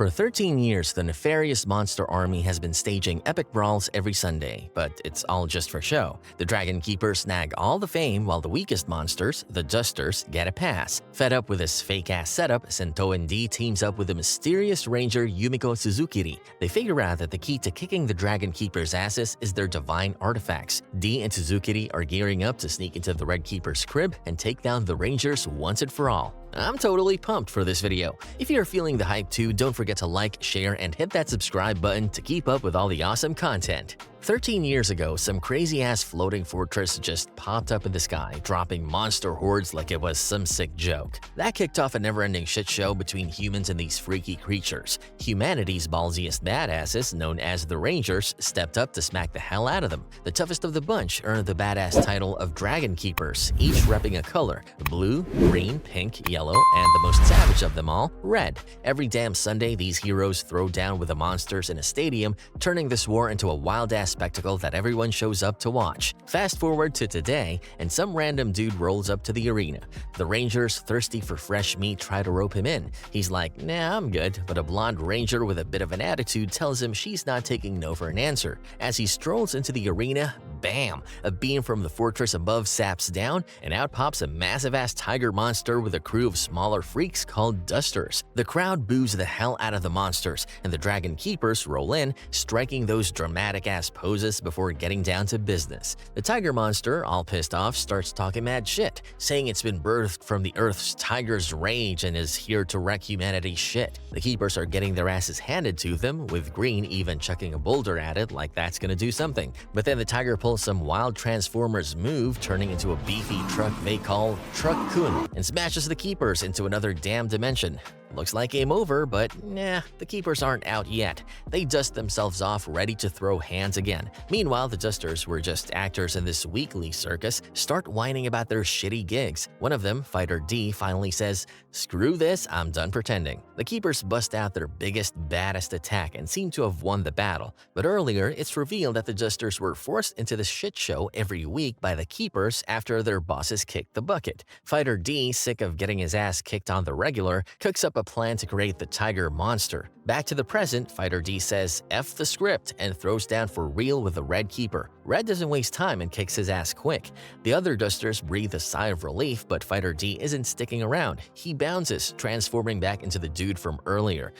For 13 years, the nefarious monster army has been staging epic brawls every Sunday, but it's all just for show. The Dragon Keepers snag all the fame while the weakest monsters, the Dusters, get a pass. Fed up with this fake-ass setup, Sento and D teams up with the mysterious ranger Yumiko Suzukiri. They figure out that the key to kicking the Dragon Keepers' asses is their divine artifacts. D and Suzukiri are gearing up to sneak into the Red Keeper's crib and take down the Rangers once and for all. I'm totally pumped for this video. If you're feeling the hype too, don't forget to like, share, and hit that subscribe button to keep up with all the awesome content. 13 years ago, some crazy-ass floating fortress just popped up in the sky, dropping monster hordes like it was some sick joke. That kicked off a never-ending shit show between humans and these freaky creatures. Humanity's ballsiest badasses, known as the Rangers, stepped up to smack the hell out of them. The toughest of the bunch earned the badass title of Dragon Keepers, each repping a color: blue, green, pink, yellow, and the most savage of them all, red. Every damn Sunday, these heroes throw down with the monsters in a stadium, turning this war into a wild-ass spectacle that everyone shows up to watch. Fast forward to today, and some random dude rolls up to the arena. The Rangers, thirsty for fresh meat, try to rope him in. He's like, "Nah, I'm good," but a blonde ranger with a bit of an attitude tells him she's not taking no for an answer. As he strolls into the arena, bam! A beam from the fortress above saps down, and out pops a massive-ass tiger monster with a crew of smaller freaks called Dusters. The crowd boos the hell out of the monsters, and the Dragon Keepers roll in, striking those dramatic-ass poses before getting down to business. The tiger monster, all pissed off, starts talking mad shit, saying it's been birthed from the Earth's tiger's rage and is here to wreck humanity's shit. The Keepers are getting their asses handed to them, with Green even chucking a boulder at it like that's gonna do something. But then the tiger pulls some wild Transformers move, turning into a beefy truck they call Truck-kun, and smashes the Keepers into another damn dimension. Looks like game over, but nah, the Keepers aren't out yet. They dust themselves off, ready to throw hands again. Meanwhile, the Dusters were just actors in this weekly circus, start whining about their shitty gigs. One of them, Fighter D, finally says, "Screw this, I'm done pretending." The Keepers bust out their biggest, baddest attack and seem to have won the battle. But earlier, it's revealed that the Dusters were forced into this shit show every week by the Keepers after their bosses kicked the bucket. Fighter D, sick of getting his ass kicked on the regular, cooks up a plan to create the tiger monster. Back to the present, Fighter D says F the script and throws down for real with the Red Keeper. Red doesn't waste time and kicks his ass quick. The other Dusters breathe a sigh of relief, but Fighter D isn't sticking around. He bounces, transforming back into the dude from earlier.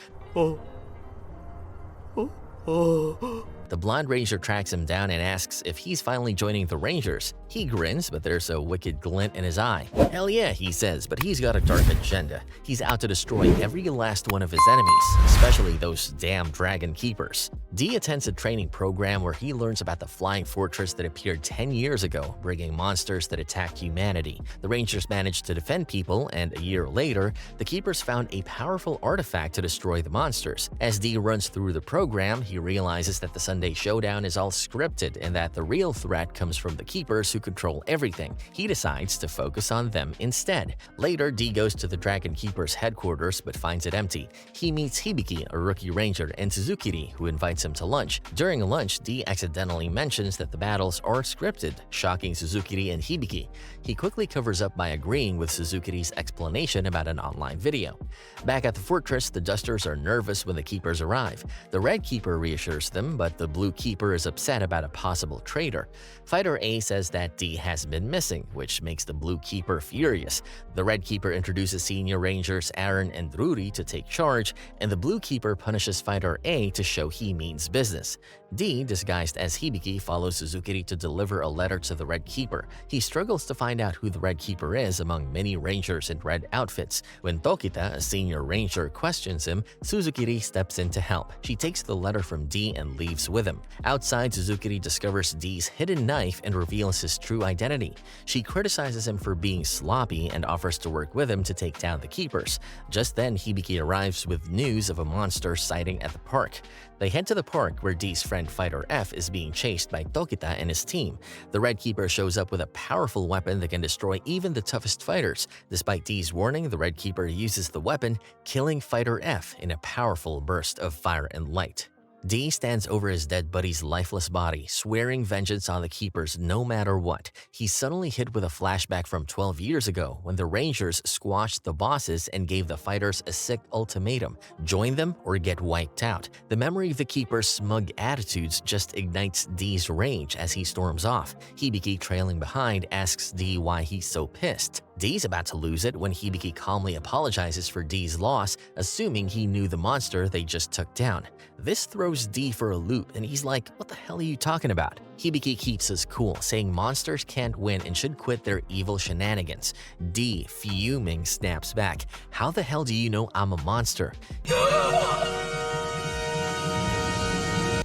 The blonde ranger tracks him down and asks if he's finally joining the Rangers. He grins, but there's a wicked glint in his eye. Hell yeah, he says, but he's got a dark agenda. He's out to destroy every last one of his enemies, especially those damn Dragon Keepers. D attends a training program where he learns about the flying fortress that appeared 10 years ago, bringing monsters that attack humanity. The Rangers managed to defend people, and a year later, the Keepers found a powerful artifact to destroy the monsters. As D runs through the program, he realizes that the Sunday showdown is all scripted and that the real threat comes from the Keepers who control everything. He decides to focus on them instead. Later, D goes to the Dragon Keepers headquarters but finds it empty. He meets Hibiki, a rookie ranger, and Suzukiri, who invites him to lunch. During lunch, D accidentally mentions that the battles are scripted, shocking Suzukiri and Hibiki. He quickly covers up by agreeing with Suzukiri's explanation about an online video. Back at the fortress, the Dusters are nervous when the Keepers arrive. The Red Keeper reassures them, but the Blue Keeper is upset about a possible traitor. Fighter A says that D has been missing, which makes the Blue Keeper furious. The Red Keeper introduces senior rangers Aaron and Ruri to take charge, and the Blue Keeper punishes Fighter A to show he means business. D, disguised as Hibiki, follows Suzukiri to deliver a letter to the Red Keeper. He struggles to find out who the Red Keeper is among many rangers in red outfits. When Tokita, a senior ranger, questions him, Suzukiri steps in to help. She takes the letter from D and leaves with him. Outside, Suzukiri discovers D's hidden knife and reveals his true identity. She criticizes him for being sloppy and offers to work with him to take down the Keepers. Just then, Hibiki arrives with news of a monster sighting at the park. They head to the park where D's friend Fighter F is being chased by Tokita and his team. The Red Keeper shows up with a powerful weapon that can destroy even the toughest fighters. Despite D's warning, the Red Keeper uses the weapon, killing Fighter F in a powerful burst of fire and light. D stands over his dead buddy's lifeless body, swearing vengeance on the keepers no matter what. He's suddenly hit with a flashback from 12 years ago when the Rangers squashed the bosses and gave the fighters a sick ultimatum: join them or get wiped out. The memory of the keepers' smug attitudes just ignites D's rage as he storms off. Hibiki, trailing behind, asks D why he's so pissed. D's about to lose it when Hibiki calmly apologizes for D's loss, assuming he knew the monster they just took down. This throws D for a loop and he's like, "What the hell are you talking about?" Hibiki keeps his cool, saying monsters can't win and should quit their evil shenanigans. D, fuming, snaps back, "How the hell do you know I'm a monster?"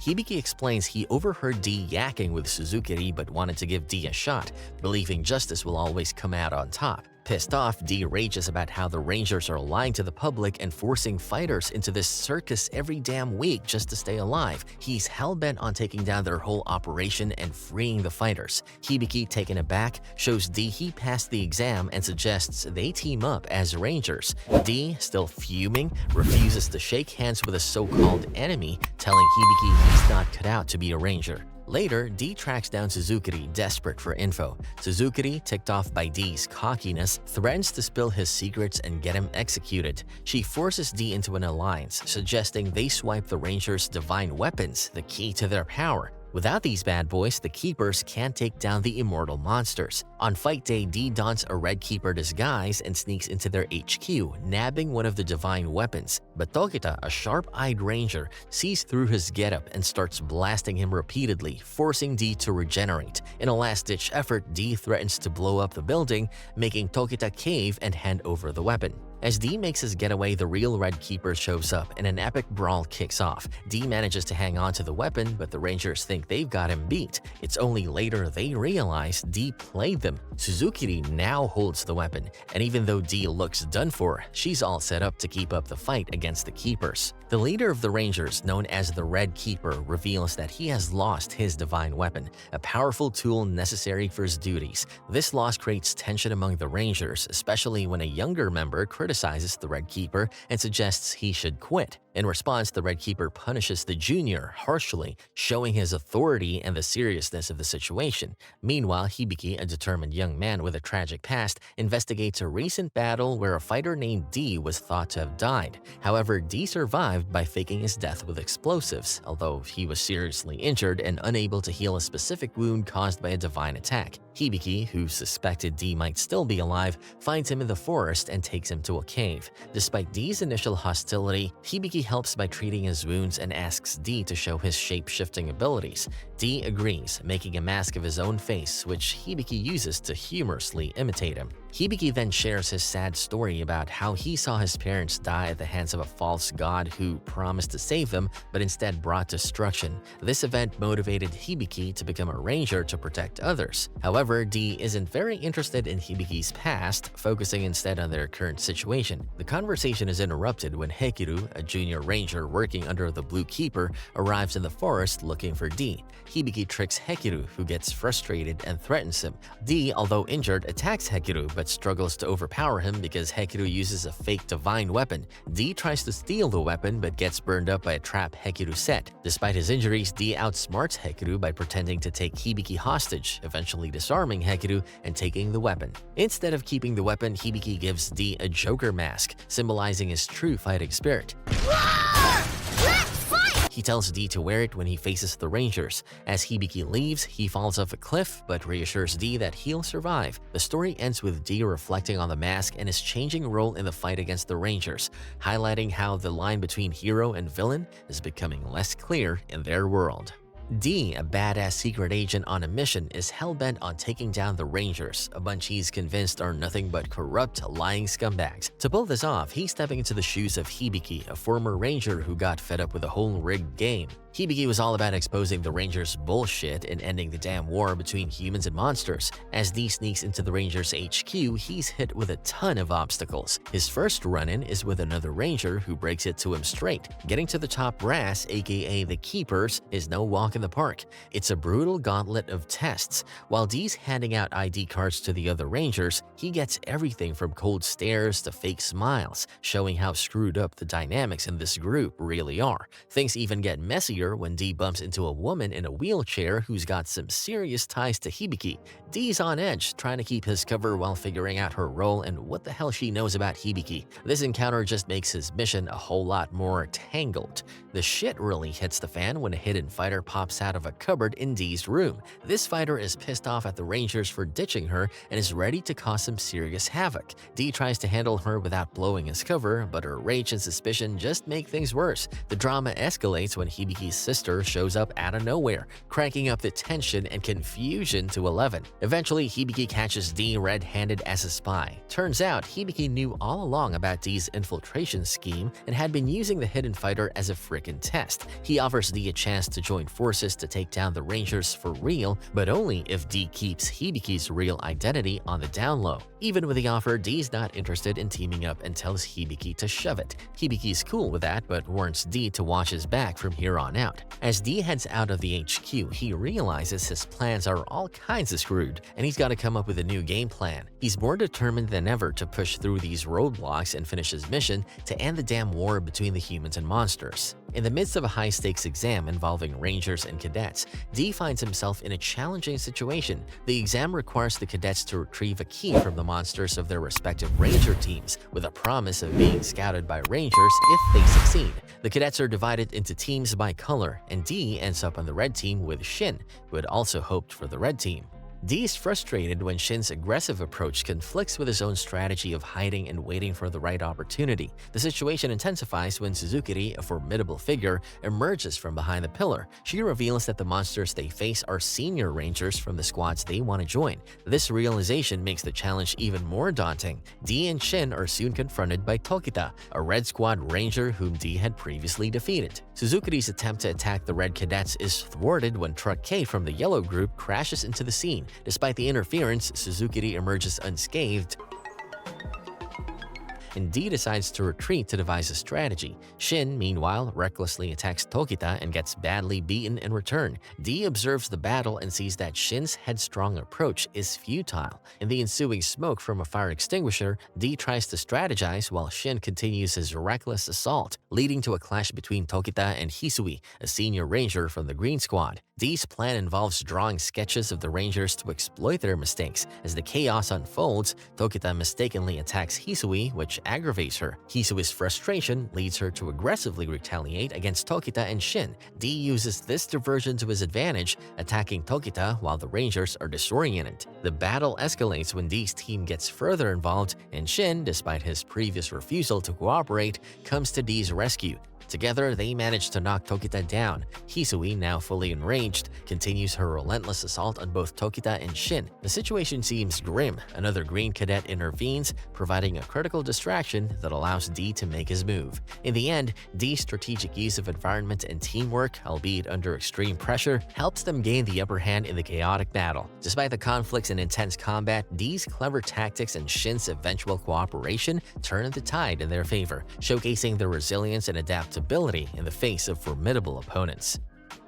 Hibiki explains he overheard D yakking with Suzukiri but wanted to give D a shot, believing justice will always come out on top. Pissed off, D rages about how the Rangers are lying to the public and forcing fighters into this circus every damn week just to stay alive. He's hell-bent on taking down their whole operation and freeing the fighters. Hibiki, taken aback, shows D he passed the exam and suggests they team up as Rangers. D, still fuming, refuses to shake hands with a so-called enemy, telling Hibiki he's not cut out to be a Ranger. Later, D tracks down Suzukiri, desperate for info. Suzukiri, ticked off by D's cockiness, threatens to spill his secrets and get him executed. She forces D into an alliance, suggesting they swipe the Rangers' divine weapons, the key to their power. Without these bad boys, the Keepers can't take down the immortal monsters. On fight day, D dons a Red Keeper disguise and sneaks into their HQ, nabbing one of the divine weapons. But Togita, a sharp-eyed ranger, sees through his getup and starts blasting him repeatedly, forcing D to regenerate. In a last-ditch effort, D threatens to blow up the building, making Togita cave and hand over the weapon. As D makes his getaway, the real Red Keeper shows up and an epic brawl kicks off. D manages to hang on to the weapon, but the Rangers think they've got him beat. It's only later they realize D played them. Suzukiri now holds the weapon, and even though D looks done for, she's all set up to keep up the fight against the Keepers. The leader of the Rangers, known as the Red Keeper, reveals that he has lost his divine weapon, a powerful tool necessary for his duties. This loss creates tension among the Rangers, especially when a younger member criticizes the Red Keeper and suggests he should quit. In response, the Red Keeper punishes the junior harshly, showing his authority and the seriousness of the situation. Meanwhile, Hibiki, a determined young man with a tragic past, investigates a recent battle where a fighter named D was thought to have died. However, D survived by faking his death with explosives, although he was seriously injured and unable to heal a specific wound caused by a divine attack. Hibiki, who suspected D might still be alive, finds him in the forest and takes him to a cave. Despite D's initial hostility, Hibiki helps by treating his wounds and asks D to show his shape-shifting abilities. D agrees, making a mask of his own face, which Hibiki uses to humorously imitate him. Hibiki then shares his sad story about how he saw his parents die at the hands of a false god who promised to save them but instead brought destruction. This event motivated Hibiki to become a ranger to protect others. However, D isn't very interested in Hibiki's past, focusing instead on their current situation. The conversation is interrupted when Hekiru, a junior ranger working under the Blue Keeper, arrives in the forest looking for D. Hibiki tricks Hekiru, who gets frustrated and threatens him. D, although injured, attacks Hekiru but struggles to overpower him because Hekiru uses a fake divine weapon. D tries to steal the weapon but gets burned up by a trap Hekiru set. Despite his injuries, D outsmarts Hekiru by pretending to take Hibiki hostage, eventually disarming Hekiru and taking the weapon. Instead of keeping the weapon, Hibiki gives D a Joker mask, symbolizing his true fighting spirit. He tells D to wear it when he faces the Rangers. As Hibiki leaves, he falls off a cliff but reassures D that he'll survive. The story ends with D reflecting on the mask and his changing role in the fight against the Rangers, highlighting how the line between hero and villain is becoming less clear in their world. D, a badass secret agent on a mission, is hell-bent on taking down the Rangers, a bunch he's convinced are nothing but corrupt, lying scumbags. To pull this off, he's stepping into the shoes of Hibiki, a former ranger who got fed up with the whole rigged game. Hibiki was all about exposing the Rangers' bullshit and ending the damn war between humans and monsters. As D sneaks into the Rangers' HQ, he's hit with a ton of obstacles. His first run-in is with another ranger who breaks it to him straight. Getting to the top brass, aka the Keepers, is no walk in the park. It's a brutal gauntlet of tests. While D's handing out ID cards to the other Rangers, he gets everything from cold stares to fake smiles, showing how screwed up the dynamics in this group really are. Things even get messier later, when Dee bumps into a woman in a wheelchair who's got some serious ties to Hibiki, Dee's on edge, trying to keep his cover while figuring out her role and what the hell she knows about Hibiki. This encounter just makes his mission a whole lot more tangled. The shit really hits the fan when a hidden fighter pops out of a cupboard in Dee's room. This fighter is pissed off at the Rangers for ditching her and is ready to cause some serious havoc. Dee tries to handle her without blowing his cover, but her rage and suspicion just make things worse. The drama escalates when Hibiki's sister shows up out of nowhere, cranking up the tension and confusion to 11. Eventually, Hibiki catches Dee red-handed as a spy. Turns out, Hibiki knew all along about Dee's infiltration scheme and had been using the hidden fighter as a frickin' test. He offers Dee a chance to join forces to take down the Rangers for real, but only if Dee keeps Hibiki's real identity on the down low. Even with the offer, Dee's not interested in teaming up and tells Hibiki to shove it. Hibiki's cool with that, but warns Dee to watch his back from here on out. As Dee heads out of the HQ, he realizes his plans are all kinds of screwed, and he's got to come up with a new game plan. He's more determined than ever to push through these roadblocks and finish his mission to end the damn war between the humans and monsters. In the midst of a high-stakes exam involving Rangers and cadets, Dee finds himself in a challenging situation. The exam requires the cadets to retrieve a key from the monsters of their respective Ranger teams, with a promise of being scouted by Rangers if they succeed. The cadets are divided into teams by color, and Dee ends up on the red team with Shin, who had also hoped for the red team. Dee is frustrated when Shin's aggressive approach conflicts with his own strategy of hiding and waiting for the right opportunity. The situation intensifies when Suzukiri, a formidable figure, emerges from behind the pillar. She reveals that the monsters they face are senior Rangers from the squads they want to join. This realization makes the challenge even more daunting. Dee and Shin are soon confronted by Tokita, a Red Squad Ranger whom Dee had previously defeated. Suzukiri's attempt to attack the Red Cadets is thwarted when Truck K from the Yellow Group crashes into the scene. Despite the interference, Suzukiri emerges unscathed, and Dee decides to retreat to devise a strategy. Shin, meanwhile, recklessly attacks Tokita and gets badly beaten in return. Dee observes the battle and sees that Shin's headstrong approach is futile. In the ensuing smoke from a fire extinguisher, Dee tries to strategize while Shin continues his reckless assault, leading to a clash between Tokita and Hisui, a senior ranger from the Green Squad. Dee's plan involves drawing sketches of the Rangers to exploit their mistakes. As the chaos unfolds, Tokita mistakenly attacks Hisui, which aggravates her. Hisui's frustration leads her to aggressively retaliate against Tokita and Shin. Dee uses this diversion to his advantage, attacking Tokita while the Rangers are disoriented. The battle escalates when Dee's team gets further involved, and Shin, despite his previous refusal to cooperate, comes to Dee's rescue. Together, they manage to knock Tokita down. Hisui, now fully enraged, continues her relentless assault on both Tokita and Shin. The situation seems grim. Another Green Cadet intervenes, providing a critical distraction that allows Dee to make his move. In the end, Dee's strategic use of environment and teamwork, albeit under extreme pressure, helps them gain the upper hand in the chaotic battle. Despite the conflicts and intense combat, Dee's clever tactics and Shin's eventual cooperation turn the tide in their favor, showcasing their resilience and adaptability in the face of formidable opponents.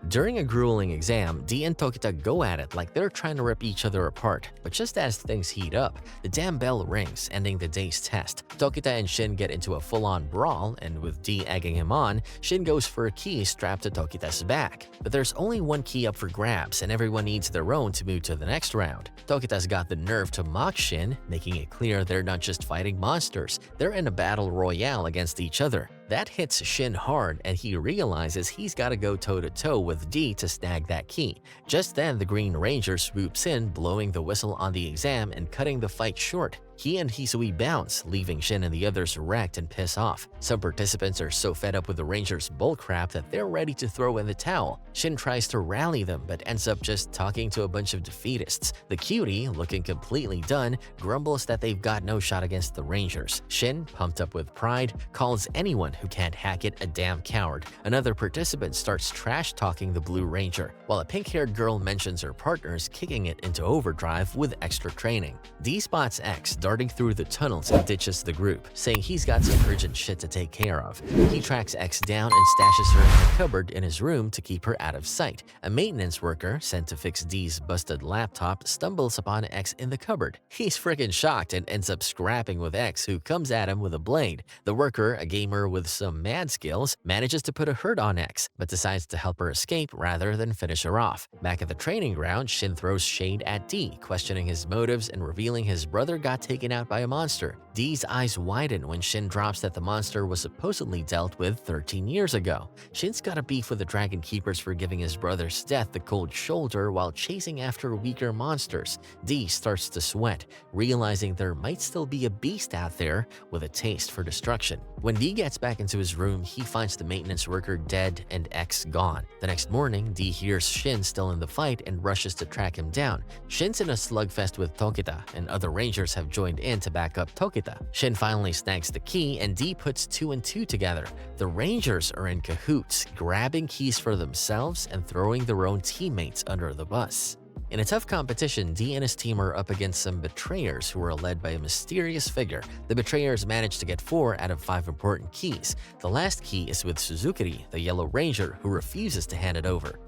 During a grueling exam, Dee and Tokita go at it like they're trying to rip each other apart, but just as things heat up, the damn bell rings, ending the day's test. Tokita and Shin get into a full-on brawl, and with Dee egging him on, Shin goes for a key strapped to Tokita's back. But there's only one key up for grabs, and everyone needs their own to move to the next round. Tokita's got the nerve to mock Shin, making it clear they're not just fighting monsters, they're in a battle royale against each other. That hits Shin hard, and he realizes he's got to go toe-to-toe with Dee to snag that key. Just then, the Green Ranger swoops in, blowing the whistle on the exam and cutting the fight short. He and Hisui bounce, leaving Shin and the others wrecked and pissed off. Some participants are so fed up with the Rangers' bullcrap that they're ready to throw in the towel. Shin tries to rally them, but ends up just talking to a bunch of defeatists. The cutie, looking completely done, grumbles that they've got no shot against the Rangers. Shin, pumped up with pride, calls anyone who can't hack it a damn coward. Another participant starts trash-talking the Blue Ranger, while a pink-haired girl mentions her partners kicking it into overdrive with extra training. Dee spots X darting through the tunnels and ditches the group, saying he's got some urgent shit to take care of. He tracks X down and stashes her in a cupboard in his room to keep her out of sight. A maintenance worker sent to fix D's busted laptop stumbles upon X in the cupboard. He's freaking shocked and ends up scrapping with X, who comes at him with a blade. The worker, a gamer with some mad skills, manages to put a hurt on X, but decides to help her escape rather than finish her off. Back at the training ground, Shin throws shade at D, questioning his motives and revealing his brother got taken out by a monster. D's eyes widen when Shin drops that the monster was supposedly dealt with 13 years ago. Shin's got a beef with the Dragon Keepers for giving his brother's death the cold shoulder while chasing after weaker monsters. D starts to sweat, realizing there might still be a beast out there with a taste for destruction. When D gets back into his room, he finds the maintenance worker dead and X gone. The next morning, D hears Shin still in the fight and rushes to track him down. Shin's in a slugfest with Tokita, and other rangers have joined in to back up Tokita. Shin finally snags the key, and D puts 2 and 2 together. The rangers are in cahoots, grabbing keys for themselves and throwing their own teammates under the bus. In a tough competition, D and his team are up against some betrayers who are led by a mysterious figure. The betrayers manage to get 4 out of 5 important keys. The last key is with Suzukiri, the Yellow Ranger, who refuses to hand it over.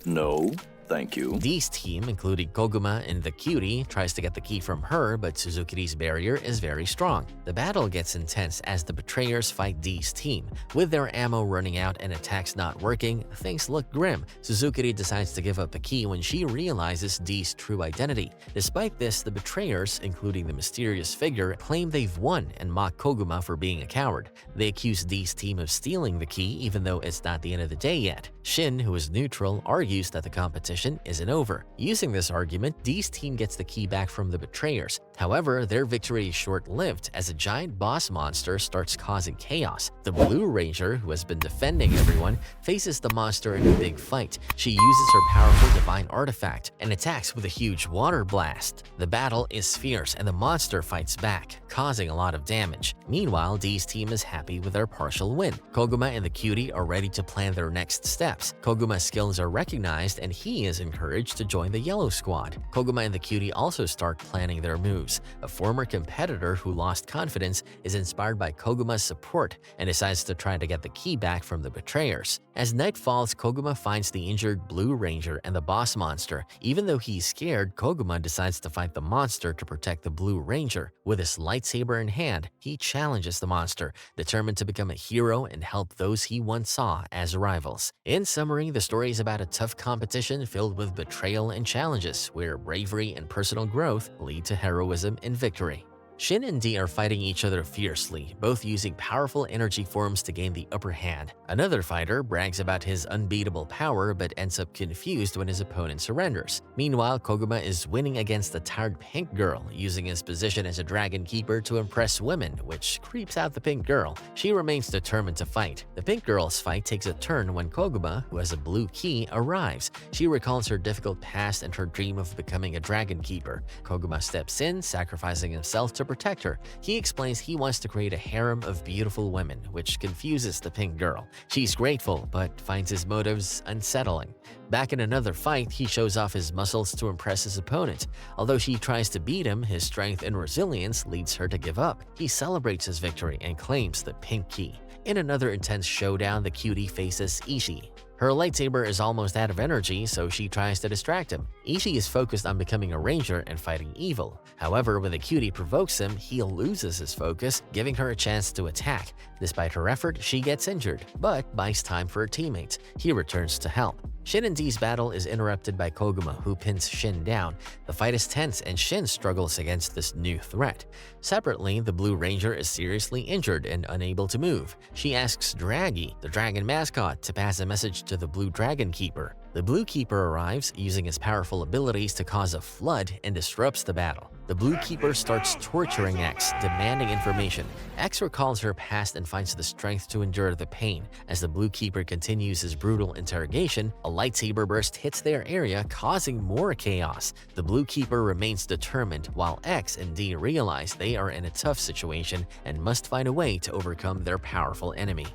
No. Thank you. D's team, including Koguma and the cutie, tries to get the key from her, but Suzukiri's barrier is very strong. The battle gets intense as the betrayers fight D's team. With their ammo running out and attacks not working, things look grim. Suzukiri decides to give up the key when she realizes D's true identity. Despite this, the betrayers, including the mysterious figure, claim they've won and mock Koguma for being a coward. They accuse D's team of stealing the key, even though it's not the end of the day yet. Shin, who is neutral, argues that the competition isn't over. Using this argument, D's team gets the key back from the betrayers. However, their victory is short-lived as a giant boss monster starts causing chaos. The Blue Ranger, who has been defending everyone, faces the monster in a big fight. She uses her powerful divine artifact and attacks with a huge water blast. The battle is fierce and the monster fights back, causing a lot of damage. Meanwhile, D's team is happy with their partial win. Koguma and the cutie are ready to plan their next steps. Koguma's skills are recognized and he is encouraged to join the Yellow Squad. Koguma and the cutie also start planning their moves. A former competitor who lost confidence is inspired by Koguma's support and decides to try to get the key back from the betrayers. As night falls, Koguma finds the injured Blue Ranger and the boss monster. Even though he's scared, Koguma decides to fight the monster to protect the Blue Ranger. With his lightsaber in hand, he challenges the monster, determined to become a hero and help those he once saw as rivals. In summary, the story is about a tough competition filled with betrayal and challenges, where bravery and personal growth lead to heroism and victory. Shin and D are fighting each other fiercely, both using powerful energy forms to gain the upper hand. Another fighter brags about his unbeatable power but ends up confused when his opponent surrenders. Meanwhile, Koguma is winning against the tired pink girl, using his position as a dragon keeper to impress women, which creeps out the pink girl. She remains determined to fight. The pink girl's fight takes a turn when Koguma, who has a blue key, arrives. She recalls her difficult past and her dream of becoming a dragon keeper. Koguma steps in, sacrificing himself to protect her. He explains he wants to create a harem of beautiful women, which confuses the pink girl. She's grateful, but finds his motives unsettling. Back in another fight, he shows off his muscles to impress his opponent. Although she tries to beat him, his strength and resilience leads her to give up. He celebrates his victory and claims the pink key. In another intense showdown, the cutie faces Ishii. Her lightsaber is almost out of energy, so she tries to distract him. Ishii is focused on becoming a ranger and fighting evil. However, when the cutie provokes him, he loses his focus, giving her a chance to attack. Despite her effort, she gets injured, but buys time for her teammates. He returns to help. Shin and D's battle is interrupted by Koguma, who pins Shin down. The fight is tense and Shin struggles against this new threat. Separately, the Blue Ranger is seriously injured and unable to move. She asks Draggy, the dragon mascot, to pass a message to the Blue Dragon Keeper. The Blue Keeper arrives, using his powerful abilities to cause a flood and disrupts the battle. The Blue Keeper starts torturing X, demanding information. X recalls her past and finds the strength to endure the pain. As the Blue Keeper continues his brutal interrogation, a lightsaber burst hits their area, causing more chaos. The Blue Keeper remains determined, while X and D realize they are in a tough situation and must find a way to overcome their powerful enemy.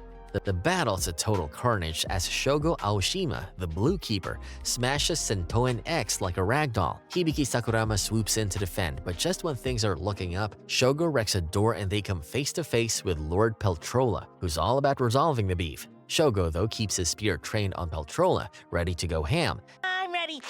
The battle's a total carnage as Shogo Aoshima, the Blue Keeper, smashes Sentoin X like a ragdoll. Hibiki Sakurama swoops in to defend, but just when things are looking up, Shogo wrecks a door and they come face to face with Lord Peltrola, who's all about resolving the beef. Shogo, though, keeps his spear trained on Peltrola, ready to go ham. I'm ready!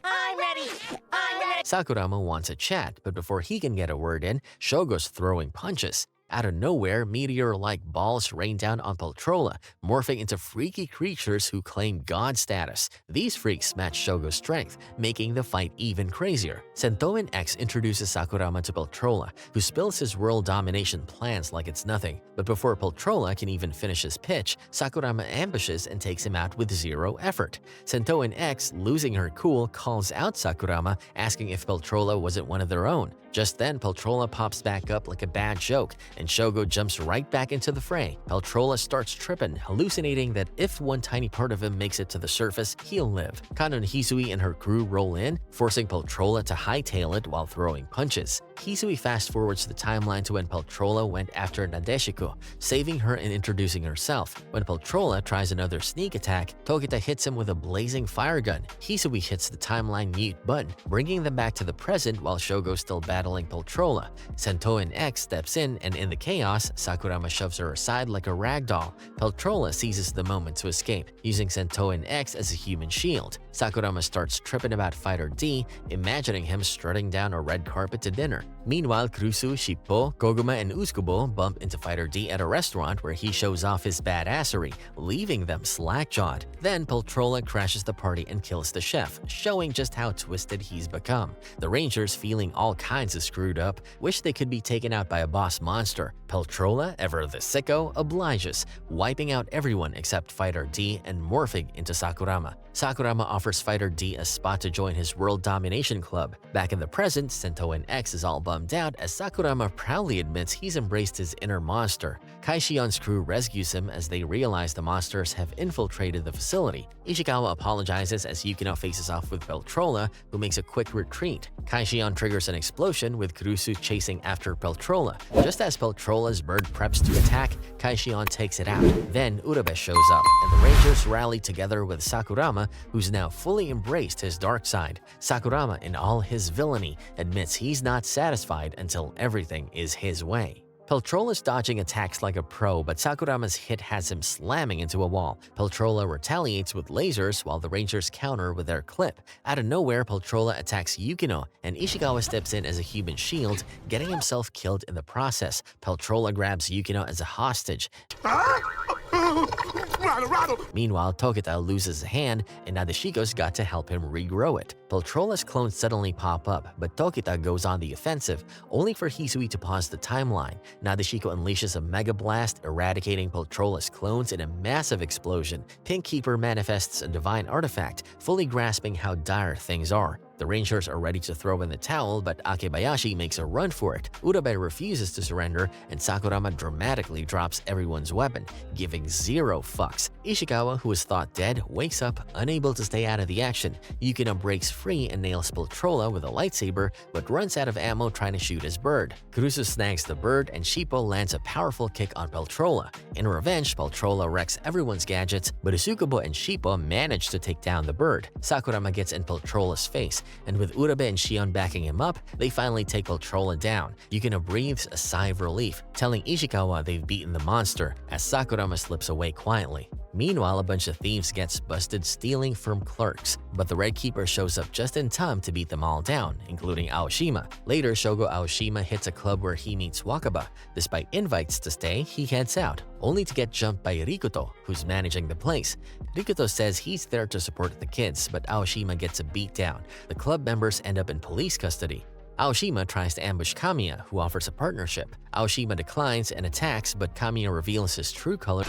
I'm ready! I'm ready! Sakurama wants a chat, but before he can get a word in, Shogo's throwing punches. Out of nowhere, meteor-like balls rain down on Peltrola, morphing into freaky creatures who claim god status. These freaks match Shogo's strength, making the fight even crazier. Sentoin X introduces Sakurama to Peltrola, who spills his world domination plans like it's nothing. But before Peltrola can even finish his pitch, Sakurama ambushes and takes him out with zero effort. Sentoin X, losing her cool, calls out Sakurama, asking if Peltrola wasn't one of their own. Just then, Peltrola pops back up like a bad joke, and Shogo jumps right back into the fray. Peltrola starts tripping, hallucinating that if one tiny part of him makes it to the surface, he'll live. Kano and Hisui and her crew roll in, forcing Peltrola to hightail it while throwing punches. Hisui fast-forwards the timeline to when Peltrola went after Nadeshiko, saving her and introducing herself. When Peltrola tries another sneak attack, Tokita hits him with a blazing fire gun. Hisui hits the timeline mute button, bringing them back to the present while Shogo's still battling Peltrola. Sentoin X steps in, and in the chaos, Sakurama shoves her aside like a ragdoll. Peltrola seizes the moment to escape, using Sentoin X as a human shield. Sakurama starts tripping about Fighter D, imagining him strutting down a red carpet to dinner. Meanwhile, Kurusu, Shippo, Koguma, and Utsukubo bump into Fighter D at a restaurant where he shows off his badassery, leaving them slack-jawed. Then Peltrola crashes the party and kills the chef, showing just how twisted he's become. The Rangers, feeling all kinds of screwed up, wish they could be taken out by a boss monster. Peltrola, ever the sicko, obliges, wiping out everyone except Fighter D and morphing into Sakurama. Sakurama offers Fighter D a spot to join his world domination club. Back in the present, Sentoin X is all bummed out as Sakurama proudly admits he's embraced his inner monster. Kaishion's crew rescues him as they realize the monsters have infiltrated the facility. Ishikawa apologizes as Yukino faces off with Peltrola, who makes a quick retreat. Kaishion triggers an explosion with Kurusu chasing after Peltrola. Just as Peltrola's bird preps to attack, Kaishion takes it out. Then Urabe shows up, and the Rangers rally together with Sakurama, who's now fully embraced his dark side. Sakurama, in all his villainy, admits he's not satisfied until everything is his way. Peltrola's dodging attacks like a pro, but Sakurama's hit has him slamming into a wall. Peltrola retaliates with lasers while the Rangers counter with their clip. Out of nowhere, Peltrola attacks Yukino, and Ishikawa steps in as a human shield, getting himself killed in the process. Peltrola grabs Yukino as a hostage. Meanwhile, Tokita loses a hand, and Nadeshiko's got to help him regrow it. Peltrola's clones suddenly pop up, but Tokita goes on the offensive, only for Hisui to pause the timeline. Nadeshiko unleashes a Mega Blast, eradicating Peltrola's clones in a massive explosion. Pink Keeper manifests a divine artifact, fully grasping how dire things are. The Rangers are ready to throw in the towel, but Akebayashi makes a run for it. Urabe refuses to surrender, and Sakurama dramatically drops everyone's weapon, giving zero fucks. Ishikawa, who is thought dead, wakes up, unable to stay out of the action. Yukino breaks free and nails Peltrola with a lightsaber, but runs out of ammo trying to shoot his bird. Kurusu snags the bird, and Shippo lands a powerful kick on Peltrola. In revenge, Peltrola wrecks everyone's gadgets, but Utsukubo and Shippo manage to take down the bird. Sakurama gets in Peltrola's face, and with Urabe and Shion backing him up, they finally take Peltrola down. Yukino breathes a sigh of relief, telling Ishikawa they've beaten the monster, as Sakurama slips away quietly. Meanwhile, a bunch of thieves gets busted stealing from clerks, but the Red Keeper shows up just in time to beat them all down, including Aoshima. Later, Shogo Aoshima hits a club where he meets Wakaba. Despite invites to stay, he heads out, only to get jumped by Rikuto, who's managing the place. Rikuto says he's there to support the kids, but Aoshima gets a beat down. The club members end up in police custody. Aoshima tries to ambush Kamiya, who offers a partnership. Aoshima declines and attacks, but Kamiya reveals his true color,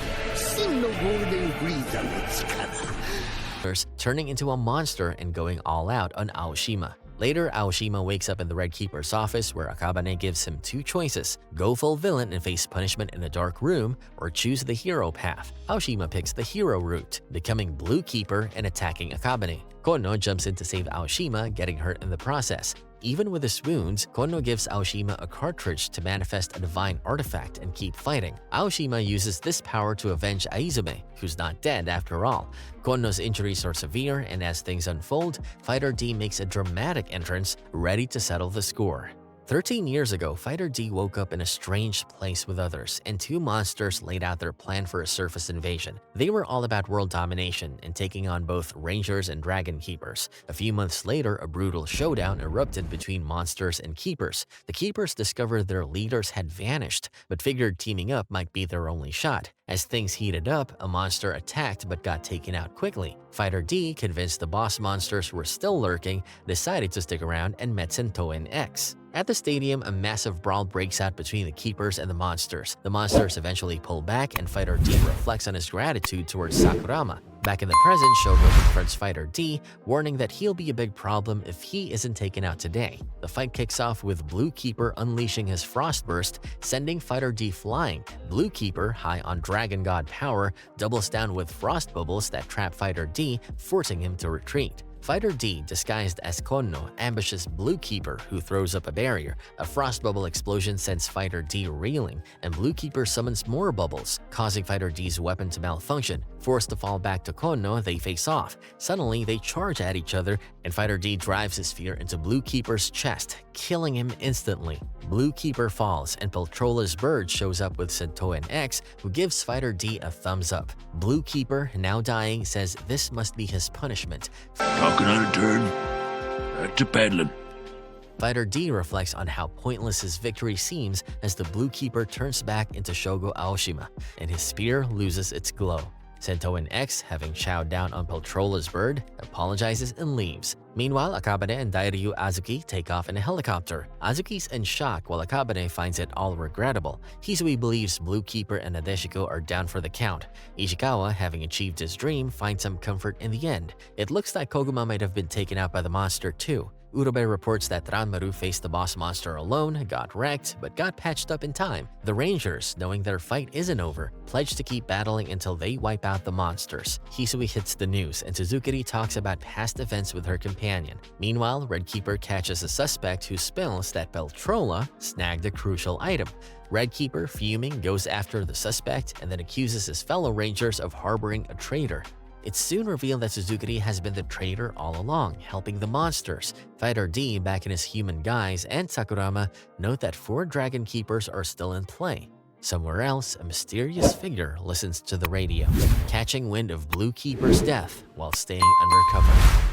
turning into a monster and going all out on Aoshima. Later, Aoshima wakes up in the Red Keeper's office where Akabane gives him two choices: go full villain and face punishment in a dark room, or choose the hero path. Aoshima picks the hero route, becoming Blue Keeper and attacking Akabane. Kono jumps in to save Aoshima, getting hurt in the process. even with his wounds, Konno gives Aoshima a cartridge to manifest a divine artifact and keep fighting. Aoshima uses this power to avenge Aizume, who's not dead after all. Konno's injuries are severe, and as things unfold, Fighter D makes a dramatic entrance, ready to settle the score. 13 years ago, Fighter D woke up in a strange place with others, and two monsters laid out their plan for a surface invasion. They were all about world domination and taking on both Rangers and Dragon Keepers. A few months later, a brutal showdown erupted between monsters and Keepers. The Keepers discovered their leaders had vanished, but figured teaming up might be their only shot. As things heated up, a monster attacked but got taken out quickly. Fighter D, convinced the boss monsters were still lurking, decided to stick around and met Sentoen X. At the stadium, a massive brawl breaks out between the Keepers and the monsters. The monsters eventually pull back, and Fighter D reflects on his gratitude towards Sakurama. Back in the present, Shogo confronts Fighter D, warning that he'll be a big problem if he isn't taken out today. The fight kicks off with Blue Keeper unleashing his Frost Burst, sending Fighter D flying. Blue Keeper, high on Dragon God power, doubles down with Frost Bubbles that trap Fighter D, forcing him to retreat. Fighter D, disguised as Konno, ambushes Blue Keeper, who throws up a barrier. A frost bubble explosion sends Fighter D reeling, and Blue Keeper summons more bubbles, causing Fighter D's weapon to malfunction. Forced to fall back to Konno, they face off. Suddenly, they charge at each other, and Fighter D drives his spear into Blue Keeper's chest, killing him instantly. Blue Keeper falls, and Peltrola's bird shows up with Sentoen X, who gives Fighter D a thumbs up. Blue Keeper, now dying, says this must be his punishment. Talking out of turn. Back to paddling. Fighter D reflects on how pointless his victory seems as the Blue Keeper turns back into Shogo Aoshima, and his spear loses its glow. Sentoen X, having chowed down on Peltrola's bird, apologizes and leaves. Meanwhile, Akabane and Dairyu Azuki take off in a helicopter. Azuki's in shock while Akabane finds it all regrettable. Hisui believes Blue Keeper and Nadeshiko are down for the count. Ishikawa, having achieved his dream, finds some comfort in the end. It looks like Koguma might have been taken out by the monster too. Urobe reports that Ranmaru faced the boss monster alone, got wrecked, but got patched up in time. The Rangers, knowing their fight isn't over, pledge to keep battling until they wipe out the monsters. Hisui hits the news, and Tsuzukiri talks about past events with her companion. Meanwhile, Red Keeper catches a suspect who spills that Peltrola snagged a crucial item. Red Keeper, fuming, goes after the suspect and then accuses his fellow Rangers of harboring a traitor. It's soon revealed that Tsuzukiri has been the traitor all along, helping the monsters. Fighter D, back in his human guise, and Sakurama note that 4 Dragon Keepers are still in play. Somewhere else, a mysterious figure listens to the radio, catching wind of Blue Keeper's death while staying undercover.